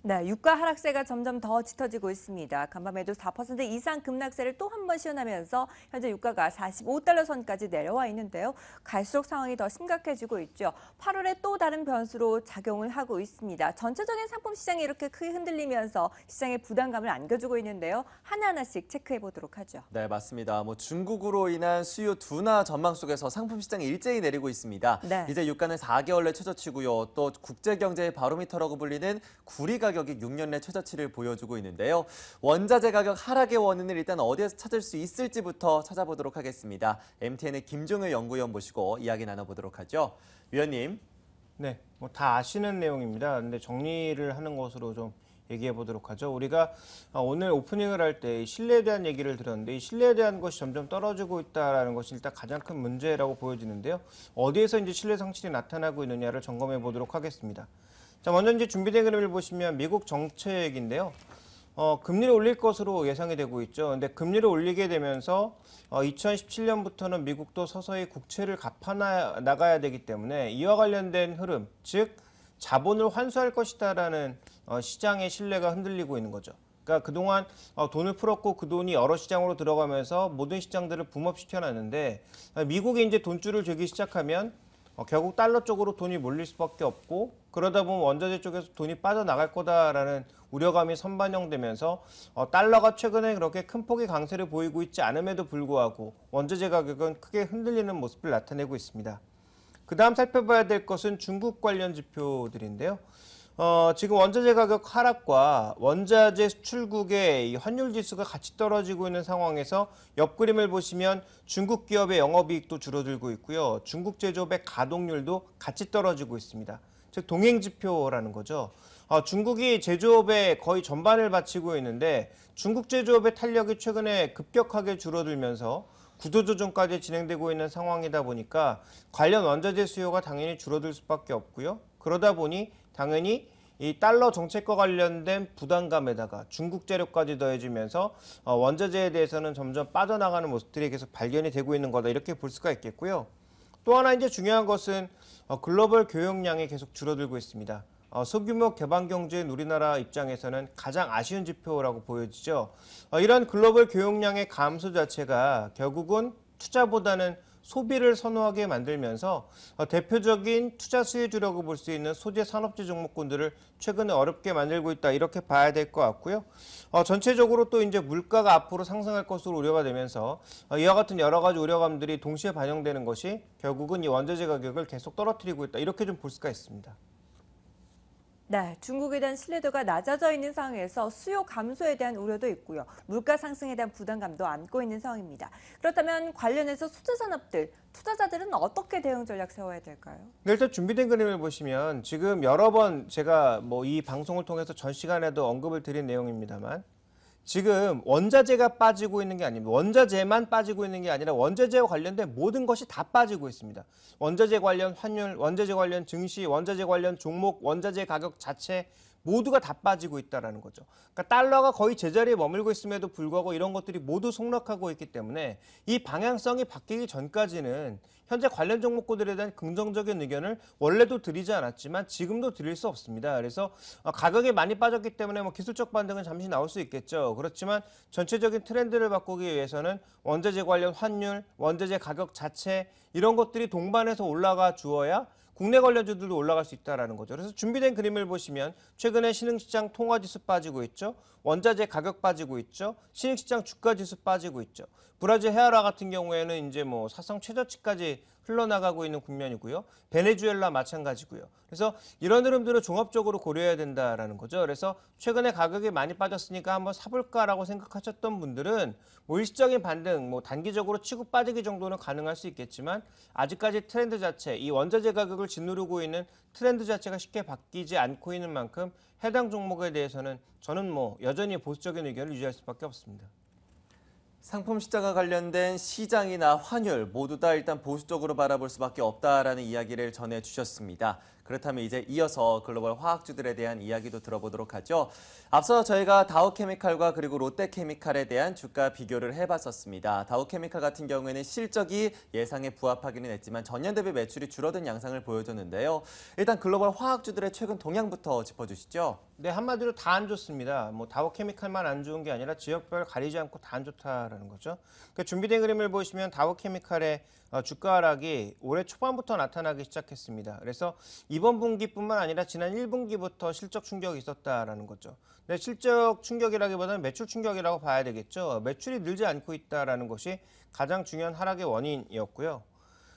네, 유가 하락세가 점점 더 짙어지고 있습니다. 간밤에도 4% 이상 급락세를 또 한 번 시현하면서 현재 유가가 45달러 선까지 내려와 있는데요. 갈수록 상황이 더 심각해지고 있죠. 8월에 또 다른 변수로 작용을 하고 있습니다. 전체적인 상품 시장이 이렇게 크게 흔들리면서 시장에 부담감을 안겨주고 있는데요. 하나하나씩 체크해 보도록 하죠. 네, 맞습니다. 중국으로 인한 수요 둔화 전망 속에서 상품 시장이 일제히 내리고 있습니다. 네. 이제 유가는 4개월 내 최저치고요. 또 국제경제의 바로미터라고 불리는 구리 가격이 6년 내 최저치를 보여주고 있는데요. 원자재 가격 하락의 원인을 일단 어디에서 찾을 수 있을지부터 찾아보도록 하겠습니다. MTN의 김종일 연구위원 모시고 이야기 나눠보도록 하죠. 위원님. 네, 뭐 다 아시는 내용입니다. 근데 정리를 하는 것으로 좀 얘기해 보도록 하죠. 우리가 오늘 오프닝을 할 때 신뢰에 대한 얘기를 들었는데 이 신뢰에 대한 것이 점점 떨어지고 있다는 것이 일단 가장 큰 문제라고 보여지는데요. 어디에서 이제 신뢰 상실이 나타나고 있느냐를 점검해 보도록 하겠습니다. 자, 먼저 이제 준비된 그림을 보시면 미국 정책인데요. 금리를 올릴 것으로 예상이 되고 있죠. 근데 금리를 올리게 되면서 2017년부터는 미국도 서서히 국채를 갚아 나가야 되기 때문에 이와 관련된 흐름, 즉 자본을 환수할 것이다라는 시장의 신뢰가 흔들리고 있는 거죠. 그러니까 그동안 돈을 풀었고 그 돈이 여러 시장으로 들어가면서 모든 시장들을 붐업시켜놨는데 미국이 이제 돈줄을 들기 시작하면 결국 달러 쪽으로 돈이 몰릴 수밖에 없고 그러다 보면 원자재 쪽에서 돈이 빠져나갈 거다라는 우려감이 선반영되면서 달러가 최근에 그렇게 큰 폭의 강세를 보이고 있지 않음에도 불구하고 원자재 가격은 크게 흔들리는 모습을 나타내고 있습니다. 그 다음 살펴봐야 될 것은 중국 관련 지표들인데요. 지금 원자재 가격 하락과 원자재 수출국의 이 환율 지수가 같이 떨어지고 있는 상황에서 옆 그림을 보시면 중국 기업의 영업이익도 줄어들고 있고요. 중국 제조업의 가동률도 같이 떨어지고 있습니다. 즉 동행 지표라는 거죠. 중국이 제조업의 거의 전반을 바치고 있는데 중국 제조업의 탄력이 최근에 급격하게 줄어들면서 구조조정까지 진행되고 있는 상황이다 보니까 관련 원자재 수요가 당연히 줄어들 수밖에 없고요. 그러다 보니 당연히 이 달러 정책과 관련된 부담감에다가 중국 재료까지 더해지면서 원자재에 대해서는 점점 빠져나가는 모습들이 계속 발견이 되고 있는 거다 이렇게 볼 수가 있겠고요. 또 하나 이제 중요한 것은 글로벌 교역량이 계속 줄어들고 있습니다. 소규모 개방 경제인 우리나라 입장에서는 가장 아쉬운 지표라고 보여지죠. 이런 글로벌 교역량의 감소 자체가 결국은 투자보다는 소비를 선호하게 만들면서 대표적인 투자 수혜주라고 볼 수 있는 소재 산업재 종목군들을 최근에 어렵게 만들고 있다 이렇게 봐야 될 것 같고요. 전체적으로 또 이제 물가가 앞으로 상승할 것으로 우려가 되면서 이와 같은 여러 가지 우려감들이 동시에 반영되는 것이 결국은 이 원자재 가격을 계속 떨어뜨리고 있다 이렇게 좀 볼 수가 있습니다. 네, 중국에 대한 신뢰도가 낮아져 있는 상황에서 수요 감소에 대한 우려도 있고요. 물가 상승에 대한 부담감도 안고 있는 상황입니다. 그렇다면 관련해서 수주 산업들, 투자자들은 어떻게 대응 전략 세워야 될까요? 네, 일단 준비된 그림을 보시면 지금 여러 번 제가 뭐 이 방송을 통해서 전 시간에도 언급을 드린 내용입니다만 지금 원자재가 빠지고 있는 게 아닙니다. 원자재만 빠지고 있는 게 아니라 원자재와 관련된 모든 것이 다 빠지고 있습니다. 원자재 관련 환율, 원자재 관련 증시, 원자재 관련 종목, 원자재 가격 자체 모두가 다 빠지고 있다는 거죠. 그러니까 달러가 거의 제자리에 머물고 있음에도 불구하고 이런 것들이 모두 속락하고 있기 때문에 이 방향성이 바뀌기 전까지는 현재 관련 종목군들에 대한 긍정적인 의견을 원래도 드리지 않았지만 지금도 드릴 수 없습니다. 그래서 가격이 많이 빠졌기 때문에 뭐 기술적 반등은 잠시 나올 수 있겠죠. 그렇지만 전체적인 트렌드를 바꾸기 위해서는 원자재 관련 환율, 원자재 가격 자체 이런 것들이 동반해서 올라가 주어야 국내 관련주들도 올라갈 수 있다는 거죠. 그래서 준비된 그림을 보시면 최근에 신흥시장 통화지수 빠지고 있죠. 원자재 가격 빠지고 있죠. 신흥시장 주가지수 빠지고 있죠. 브라질 헤아라 같은 경우에는 이제 뭐 사상 최저치까지 흘러나가고 있는 국면이고요. 베네수엘라 마찬가지고요. 그래서 이런 흐름들을 종합적으로 고려해야 된다라는 거죠. 그래서 최근에 가격이 많이 빠졌으니까 한번 사볼까라고 생각하셨던 분들은 뭐 일시적인 반등, 뭐 단기적으로 치고 빠지기 정도는 가능할 수 있겠지만 아직까지 트렌드 자체, 이 원자재 가격을 짓누르고 있는 트렌드 자체가 쉽게 바뀌지 않고 있는 만큼 해당 종목에 대해서는 저는 뭐 여전히 보수적인 의견을 유지할 수밖에 없습니다. 상품 시장과 관련된 시장이나 환율 모두 다 일단 보수적으로 바라볼 수밖에 없다라는 이야기를 전해주셨습니다. 그렇다면 이제 이어서 글로벌 화학주들에 대한 이야기도 들어보도록 하죠. 앞서 저희가 다우케미칼과 그리고 롯데케미칼에 대한 주가 비교를 해봤었습니다. 다우케미칼 같은 경우에는 실적이 예상에 부합하기는 했지만 전년 대비 매출이 줄어든 양상을 보여줬는데요. 일단 글로벌 화학주들의 최근 동향부터 짚어주시죠. 네, 한마디로 다 안 좋습니다. 뭐 다우케미칼만 안 좋은 게 아니라 지역별 가리지 않고 다 안 좋다라는 거죠. 그 준비된 그림을 보시면 다우케미칼의 주가 하락이 올해 초반부터 나타나기 시작했습니다. 그래서 이번 분기뿐만 아니라 지난 1분기부터 실적 충격이 있었다라는 거죠. 네, 실적 충격이라기보다는 매출 충격이라고 봐야 되겠죠. 매출이 늘지 않고 있다라는 것이 가장 중요한 하락의 원인이었고요.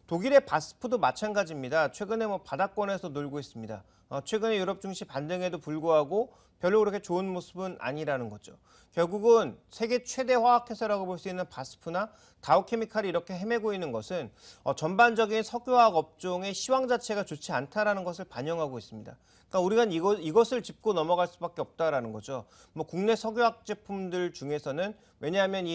독일의 바스프도 마찬가지입니다. 최근에 바닥권에서 놀고 있습니다. 최근에 유럽 증시 반등에도 불구하고 별로 그렇게 좋은 모습은 아니라는 거죠. 결국은 세계 최대 화학회사라고 볼 수 있는 바스프나 다우케미칼이 이렇게 헤매고 있는 것은 전반적인 석유화학 업종의 시황 자체가 좋지 않다라는 것을 반영하고 있습니다. 그러니까 우리가 이것을 짚고 넘어갈 수밖에 없다라는 거죠. 국내 석유화학 제품들 중에서는 왜냐하면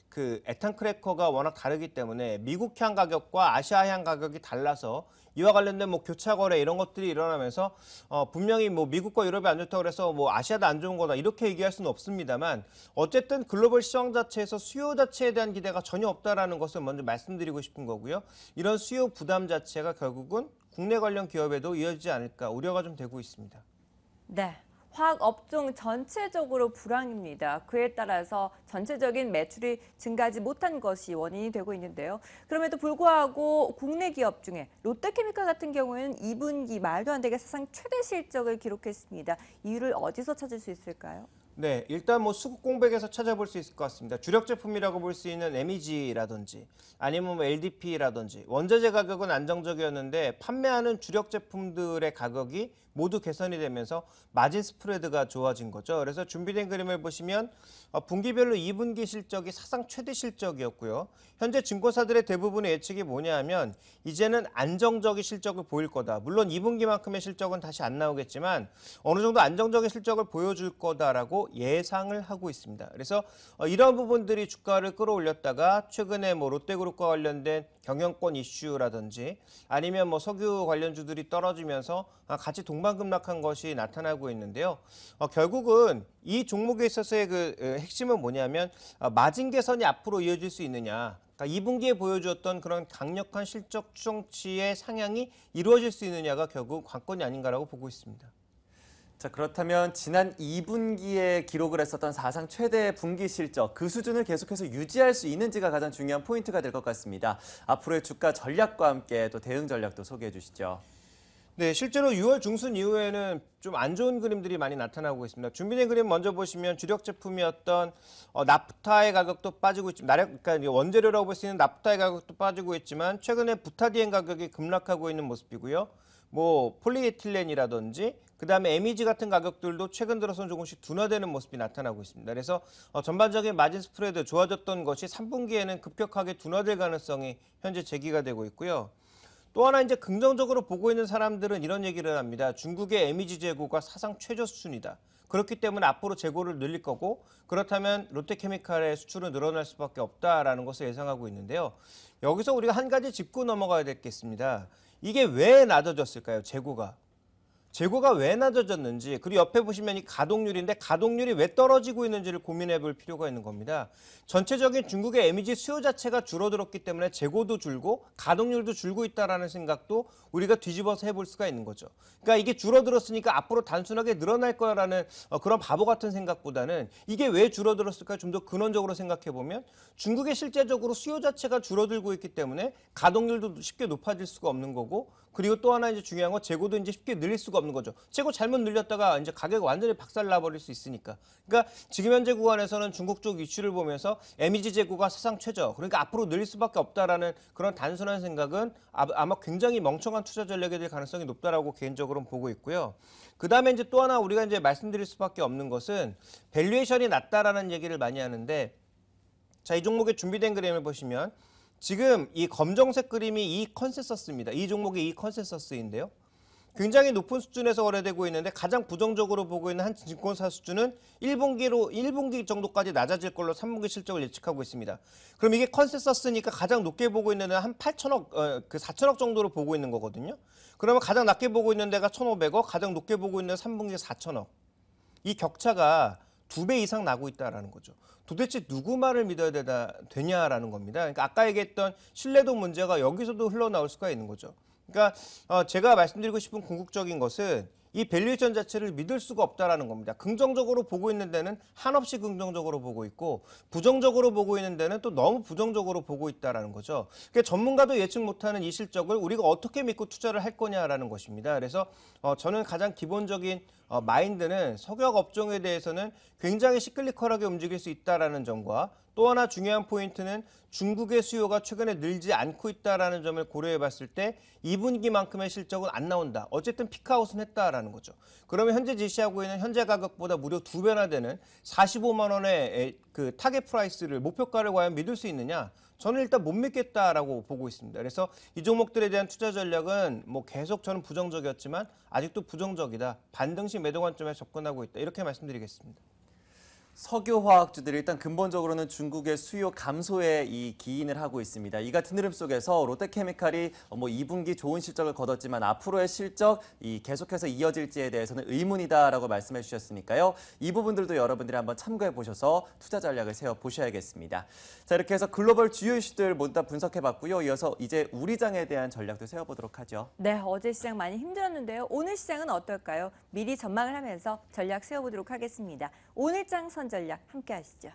그 에탄 크래커가 워낙 다르기 때문에 미국향 가격과 아시아향 가격이 달라서 이와 관련된 교차 거래 이런 것들이 일어나면서 분명히 미국과 유럽이 안 좋다고 그래서 아시아도 안 좋은 거다 이렇게 얘기할 수는 없습니다만 어쨌든 글로벌 시황 자체에서 수요 자체에 대한 기대가 전혀 없다라는 것을 먼저 말씀드리고 싶은 거고요. 이런 수요 부담 자체가 결국은 국내 관련 기업에도 이어지지 않을까 우려가 좀 되고 있습니다. 네. 화학 업종 전체적으로 불황입니다. 그에 따라서 전체적인 매출이 증가하지 못한 것이 원인이 되고 있는데요. 그럼에도 불구하고 국내 기업 중에 롯데케미칼 같은 경우에는 2분기 말도 안 되게 사상 최대 실적을 기록했습니다. 이유를 어디서 찾을 수 있을까요? 네, 일단 수급 공백에서 찾아볼 수 있을 것 같습니다. 주력 제품이라고 볼 수 있는 MEG라든지 아니면 LDP라든지 원자재 가격은 안정적이었는데 판매하는 주력 제품들의 가격이 모두 개선이 되면서 마진 스프레드가 좋아진 거죠. 그래서 준비된 그림을 보시면 분기별로 2분기 실적이 사상 최대 실적이었고요. 현재 증권사들의 대부분의 예측이 뭐냐 하면 이제는 안정적인 실적을 보일 거다. 물론 2분기만큼의 실적은 다시 안 나오겠지만 어느 정도 안정적인 실적을 보여줄 거다라고 예상을 하고 있습니다. 그래서 이런 부분들이 주가를 끌어올렸다가 최근에 롯데그룹과 관련된 경영권 이슈라든지 아니면 석유 관련주들이 떨어지면서 같이 동반급락한 것이 나타나고 있는데요. 결국은 이 종목에 있어서의 그 핵심은 뭐냐면 마진 개선이 앞으로 이어질 수 있느냐. 그러니까 2분기에 보여주었던 그런 강력한 실적 추정치의 상향이 이루어질 수 있느냐가 결국 관건이 아닌가라고 보고 있습니다. 자, 그렇다면 지난 2분기에 기록을 했었던 사상 최대 분기 실적, 그 수준을 계속해서 유지할 수 있는지가 가장 중요한 포인트가 될 것 같습니다. 앞으로의 주가 전략과 함께 또 대응 전략도 소개해 주시죠. 네, 실제로 6월 중순 이후에는 좀 안 좋은 그림들이 많이 나타나고 있습니다. 준비된 그림 먼저 보시면 주력 제품이었던 나프타의 가격도 빠지고 있지만, 그러니까 원재료라고 볼 수 있는 나프타의 가격도 빠지고 있지만 최근에 부타디엔 가격이 급락하고 있는 모습이고요. 폴리에틸렌이라든지 그다음에 MEG 같은 가격들도 최근 들어서는 조금씩 둔화되는 모습이 나타나고 있습니다. 그래서 전반적인 마진 스프레드 좋아졌던 것이 3분기에는 급격하게 둔화될 가능성이 현재 제기가 되고 있고요. 또 하나 이제 긍정적으로 보고 있는 사람들은 이런 얘기를 합니다. 중국의 MEG 재고가 사상 최저 수준이다. 그렇기 때문에 앞으로 재고를 늘릴 거고 그렇다면 롯데케미칼의 수출은 늘어날 수밖에 없다라는 것을 예상하고 있는데요. 여기서 우리가 한 가지 짚고 넘어가야 되겠습니다. 이게 왜 낮아졌을까요? 재고가 왜 낮아졌는지, 그리고 옆에 보시면 이 가동률인데 가동률이 왜 떨어지고 있는지를 고민해 볼 필요가 있는 겁니다. 전체적인 중국의 MEG 수요 자체가 줄어들었기 때문에 재고도 줄고 가동률도 줄고 있다는 생각도 우리가 뒤집어서 해볼 수가 있는 거죠. 그러니까 이게 줄어들었으니까 앞으로 단순하게 늘어날 거라는 그런 바보 같은 생각보다는 이게 왜 줄어들었을까 좀 더 근원적으로 생각해 보면 중국의 실제적으로 수요 자체가 줄어들고 있기 때문에 가동률도 쉽게 높아질 수가 없는 거고, 그리고 또 하나 이제 중요한 건 재고도 이제 쉽게 늘릴 수가 없는 거죠. 재고 잘못 늘렸다가 이제 가격이 완전히 박살 나버릴 수 있으니까. 그러니까 지금 현재 구간에서는 중국 쪽 이슈를 보면서 MEG 재고가 사상 최저, 그러니까 앞으로 늘릴 수밖에 없다라는 그런 단순한 생각은 아마 굉장히 멍청한 투자 전략이 될 가능성이 높다라고 개인적으로는 보고 있고요. 그 다음에 이제 또 하나 우리가 이제 말씀드릴 수밖에 없는 것은 밸류에이션이 낮다라는 얘기를 많이 하는데, 자, 이 종목의 준비된 그림을 보시면 지금 이 검정색 그림이 이 컨센서스입니다. 이 종목의 이 컨센서스인데요. 굉장히 높은 수준에서 거래되고 있는데 가장 부정적으로 보고 있는 한 증권사 수준은 1분기 정도까지 낮아질 걸로 3분기 실적을 예측하고 있습니다. 그럼 이게 컨센서스니까 가장 높게 보고 있는 데는 한 8천억, 4천억 정도로 보고 있는 거거든요. 그러면 가장 낮게 보고 있는 데가 1,500억, 가장 높게 보고 있는 데가 3분기에 4천억. 이 격차가 2배 이상 나고 있다라는 거죠. 도대체 누구 말을 믿어야 되냐라는 겁니다. 그러니까 아까 얘기했던 신뢰도 문제가 여기서도 흘러나올 수가 있는 거죠. 그러니까 제가 말씀드리고 싶은 궁극적인 것은 이 밸류에이션 자체를 믿을 수가 없다라는 겁니다. 긍정적으로 보고 있는 데는 한없이 긍정적으로 보고 있고 부정적으로 보고 있는 데는 또 너무 부정적으로 보고 있다라는 거죠. 그러니까 전문가도 예측 못하는 이 실적을 우리가 어떻게 믿고 투자를 할 거냐라는 것입니다. 그래서 저는 가장 기본적인 마인드는 석유 업종에 대해서는 굉장히 시클리컬하게 움직일 수 있다라는 점과 또 하나 중요한 포인트는 중국의 수요가 최근에 늘지 않고 있다라는 점을 고려해 봤을 때 2분기만큼의 실적은 안 나온다. 어쨌든 피크아웃은 했다라는 거죠. 그러면 현재 지시하고 있는 현재 가격보다 무려 2배나 되는 45만 원의 그 타겟 프라이스를 목표가를 과연 믿을 수 있느냐? 저는 일단 못 믿겠다라고 보고 있습니다. 그래서 이 종목들에 대한 투자 전략은 뭐 계속 저는 부정적이었지만 아직도 부정적이다. 반등식 매도 관점에 접근하고 있다. 이렇게 말씀드리겠습니다. 석유화학주들이 일단 근본적으로는 중국의 수요 감소에 기인을 하고 있습니다. 이 같은 흐름 속에서 롯데케미칼이 2분기 좋은 실적을 거뒀지만 앞으로의 실적 계속해서 이어질지에 대해서는 의문이다라고 말씀해 주셨으니까요. 이 부분들도 여러분들이 한번 참고해 보셔서 투자 전략을 세워 보셔야겠습니다. 자, 이렇게 해서 글로벌 주요 이슈들 모두 다 분석해 봤고요. 이어서 이제 우리 장에 대한 전략도 세워보도록 하죠. 네, 어제 시장 많이 힘들었는데요. 오늘 시장은 어떨까요? 미리 전망을 하면서 전략 세워보도록 하겠습니다. 오늘 장 선전략 함께 하시죠.